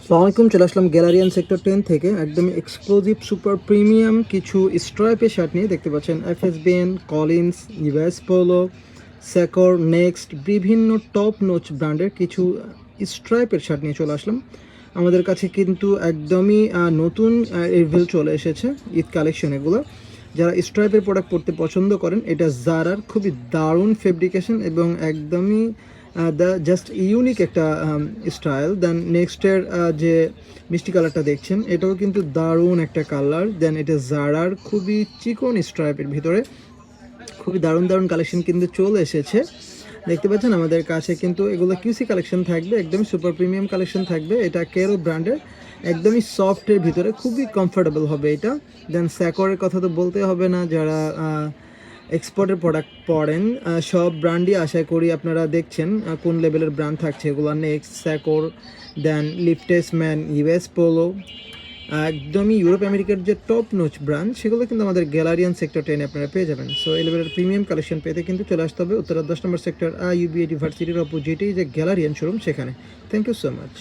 আসসালামাইকুম, চলে আসলাম গ্যালারিয়ান সেক্টর 10 থেকে একদম এক্সক্লুসিভ সুপার প্রিমিয়াম কিছু স্ট্রাইপের শার্ট নিয়ে। দেখতে পাচ্ছেন এফএসবিএন, কলিন্স, ইউএস পোলো, স্যাকর, নেক্সট বিভিন্ন টপ নোচ ব্র্যান্ডের কিছু স্ট্রাইপের শার্ট নিয়ে চলে আসলাম। আমাদের কাছে কিন্তু একদমই নতুন রিভিল চলে এসেছে ঈদ কালেকশন। এগুলো যারা স্ট্রাইপের প্রোডাক্ট পরতে পছন্দ করেন, এটা জারার খুবই দারুণ ফেব্রিকেশন এবং একদমই দ্য জাস্ট ইউনিক একটা স্টাইল। দেন নেক্সটের যে মিষ্টি কালারটা দেখছেন, এটাও কিন্তু দারুণ একটা কালার। দেন এটা জারার খুবই চিকন স্ট্রাইপের ভিতরে খুবই দারুণ দারুণ কালেকশন কিন্তু চলে এসেছে। দেখতে পাচ্ছেন আমাদের কাছে কিন্তু এগুলো কিউসি কালেকশন থাকবে, একদমই সুপার প্রিমিয়াম কালেকশন থাকবে। এটা কেরো ব্র্যান্ডের, একদমই সফটের ভিতরে খুবই কমফোর্টেবল হবে এটা। দেন স্যাকরের কথা তো বলতে হবে না, যারা এক্সপোর্টের প্রোডাক্ট পড়েন সব ব্র্যান্ডই আশা করি আপনারা দেখছেন কোন লেভেলের ব্র্যান্ড থাকছে এগুলো। নেক্সট স্যাকর, দেন লিফটেসম্যান, ইউএস পোলো, একদমই ইউরোপ আমেরিকার যে টপ নোচ ব্র্যান্ড, সেগুলো কিন্তু আমাদের গ্যালারিয়ান সেক্টর 10 আপনারা পেয়ে যাবেন। সো এই লেভেলের প্রিমিয়াম কালেকশন পেতে কিন্তু চলে আসতে হবে উত্তরা 10 নম্বর সেক্টর ইউবিএ ইউনিভার্সিটির অপোজিটেই যে গ্যালারিয়ান শোরুম, সেখানে। Thank you so much.